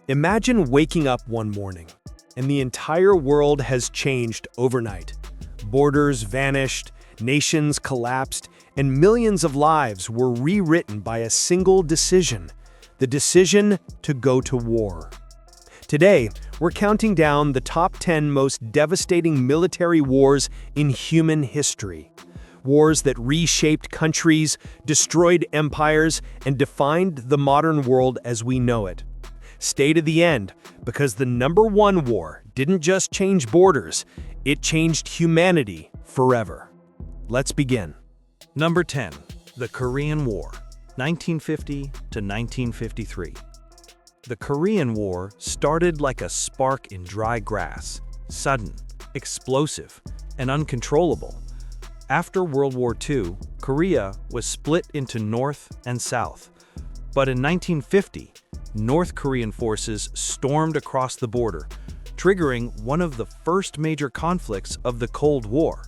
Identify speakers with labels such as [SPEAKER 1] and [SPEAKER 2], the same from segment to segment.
[SPEAKER 1] Imagine waking up one morning, and the entire world has changed overnight. Borders vanished, nations collapsed, and millions of lives were rewritten by a single decision: the decision to go to war. Today, we're counting down the top 10 most devastating military wars in human history. Wars that reshaped countries, destroyed empires, and defined the modern world as we know it. Stay to the end, because the #1 war didn't just change borders, it changed humanity forever. Let's begin.
[SPEAKER 2] Number 10. The Korean War, 1950 to 1953. The Korean War started like a spark in dry grass, sudden, explosive, and uncontrollable. After World War II, Korea was split into North and South. But in 1950, North Korean forces stormed across the border, triggering one of the first major conflicts of the Cold War.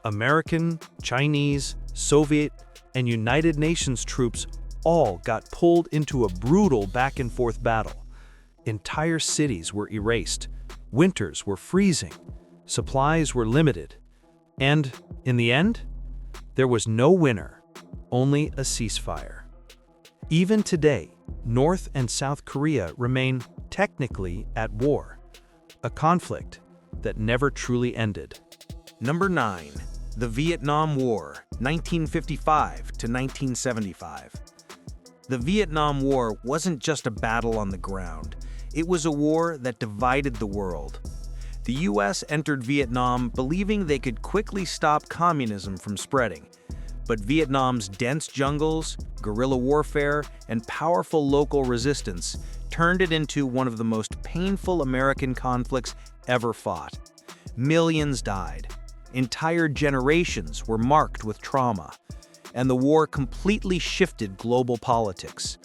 [SPEAKER 2] American, Chinese, Soviet, and United Nations troops all got pulled into a brutal back-and-forth battle. Entire cities were erased, winters were freezing, supplies were limited, and, in the end, there was no winner, only a ceasefire. Even today, North and South Korea remain technically at war, a conflict that never truly ended.
[SPEAKER 3] Number 9. The Vietnam War, 1955 to 1975. The Vietnam War wasn't just a battle on the ground. It was a war that divided the world. The US entered Vietnam believing they could quickly stop communism from spreading. But Vietnam's dense jungles, guerrilla warfare, and powerful local resistance turned it into one of the most painful American conflicts ever fought. Millions died. Entire generations were marked with trauma. And the war completely shifted global politics.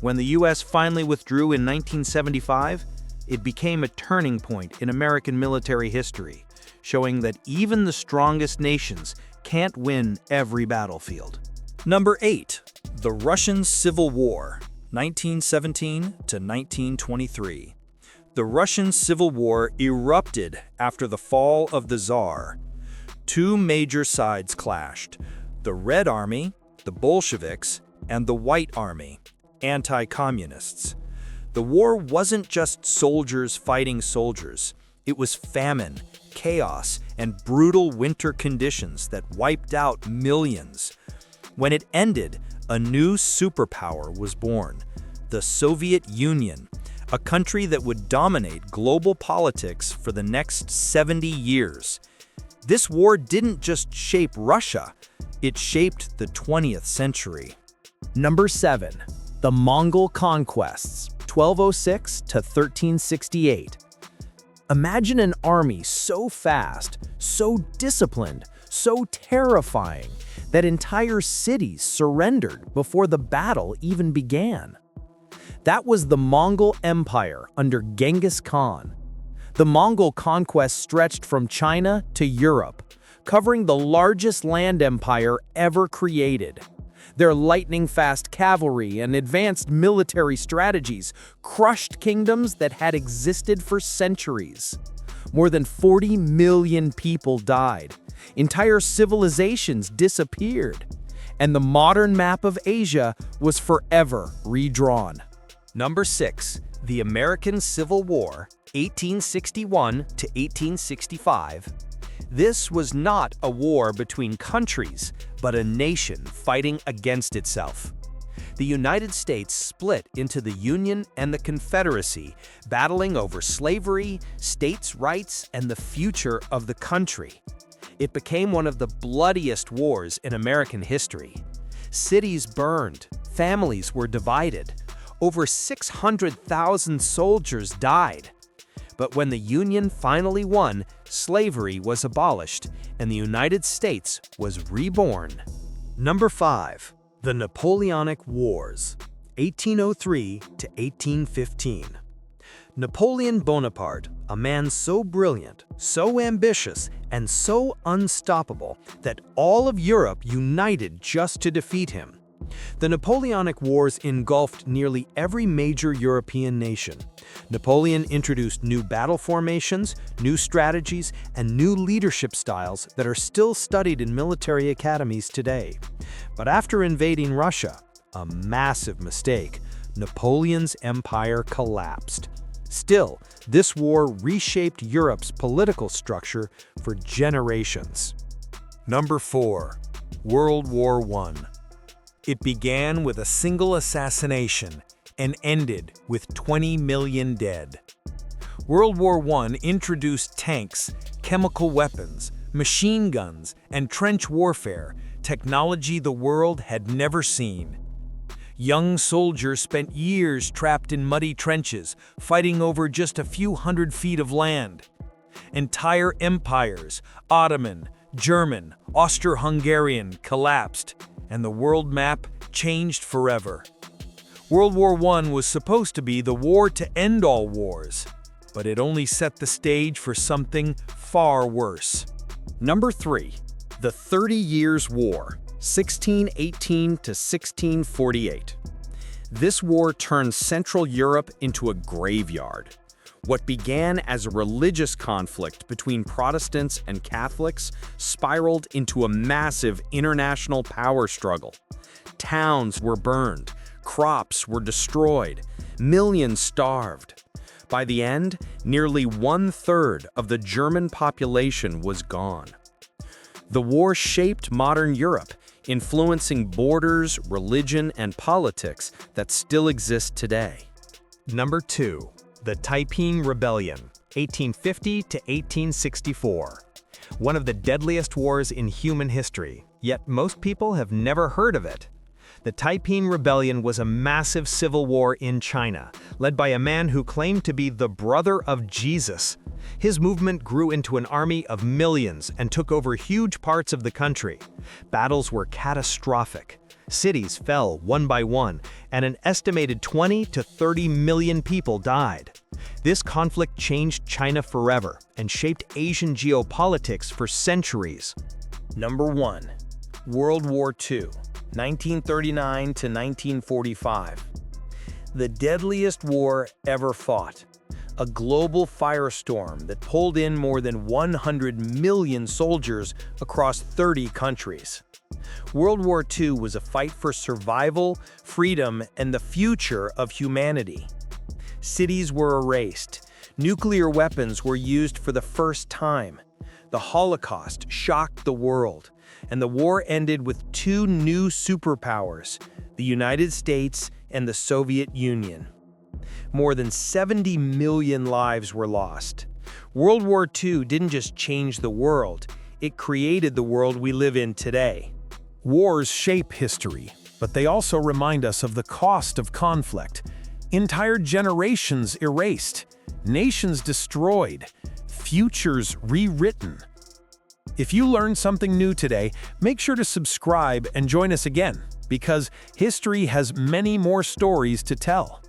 [SPEAKER 3] When the US finally withdrew in 1975, it became a turning point in American military history, showing that even the strongest nations can't win every battlefield.
[SPEAKER 2] Number 8. The Russian Civil War, 1917 to 1923. The Russian Civil War erupted after the fall of the Tsar. Two major sides clashed: the Red Army, the Bolsheviks, and the White Army, anti-communists. The war wasn't just soldiers fighting soldiers. It was famine, chaos, and brutal winter conditions that wiped out millions. When it ended, a new superpower was born: the Soviet Union, a country that would dominate global politics for the next 70 years. This war didn't just shape Russia, it shaped the 20th century.
[SPEAKER 1] Number 7. The Mongol Conquests, 1206 to 1368. Imagine an army so fast, so disciplined, so terrifying that entire cities surrendered before the battle even began. That was the Mongol Empire under Genghis Khan. The Mongol conquest stretched from China to Europe, covering the largest land empire ever created. Their lightning-fast cavalry and advanced military strategies crushed kingdoms that had existed for centuries. More than 40 million people died. Entire civilizations disappeared. And the modern map of Asia was forever redrawn.
[SPEAKER 2] Number 6. The American Civil War, 1861 to 1865. This was not a war between countries, but a nation fighting against itself. The United States split into the Union and the Confederacy, battling over slavery, states' rights, and the future of the country. It became one of the bloodiest wars in American history. Cities burned, families were divided. Over 600,000 soldiers died. But when the Union finally won, slavery was abolished, and the United States was reborn.
[SPEAKER 1] Number 5. The Napoleonic Wars, 1803 to 1815. Napoleon Bonaparte, a man so brilliant, so ambitious, and so unstoppable that all of Europe united just to defeat him.
[SPEAKER 2] The Napoleonic Wars engulfed nearly every major European nation. Napoleon introduced new battle formations, new strategies, and new leadership styles that are still studied in military academies today. But after invading Russia, a massive mistake, Napoleon's empire collapsed. Still, this war reshaped Europe's political structure for generations.
[SPEAKER 3] Number 4. World War I. It began with a single assassination and ended with 20 million dead. World War I introduced tanks, chemical weapons, machine guns, and trench warfare, technology the world had never seen. Young soldiers spent years trapped in muddy trenches, fighting over just a few hundred feet of land. Entire empires, Ottoman, German, Austro-Hungarian, collapsed, and the world map changed forever. World War I was supposed to be the war to end all wars, but it only set the stage for something far worse.
[SPEAKER 1] Number 3. The 30 Years' War, 1618 to 1648. This war turned Central Europe into a graveyard. What began as a religious conflict between Protestants and Catholics spiraled into a massive international power struggle. Towns were burned, crops were destroyed, millions starved. By the end, nearly 1/3 of the German population was gone. The war shaped modern Europe, influencing borders, religion, and politics that still exist today.
[SPEAKER 2] Number 2. The Taiping Rebellion, 1850 to 1864. One of the deadliest wars in human history, yet most people have never heard of it. The Taiping Rebellion was a massive civil war in China, led by a man who claimed to be the brother of Jesus. His movement grew into an army of millions and took over huge parts of the country. Battles were catastrophic. Cities fell one by one, and an estimated 20 to 30 million people died. This conflict changed China forever and shaped Asian geopolitics for centuries.
[SPEAKER 1] Number 1. World War II, 1939 to 1945. The deadliest war ever fought. A global firestorm that pulled in more than 100 million soldiers across 30 countries. World War II was a fight for survival, freedom, and the future of humanity. Cities were erased. Nuclear weapons were used for the first time. The Holocaust shocked the world, and the war ended with 2 new superpowers, the United States and the Soviet Union. More than 70 million lives were lost. World War II didn't just change the world, it created the world we live in today.
[SPEAKER 4] Wars shape history, but they also remind us of the cost of conflict. Entire generations erased, nations destroyed, futures rewritten. If you learned something new today, make sure to subscribe and join us again, because history has many more stories to tell.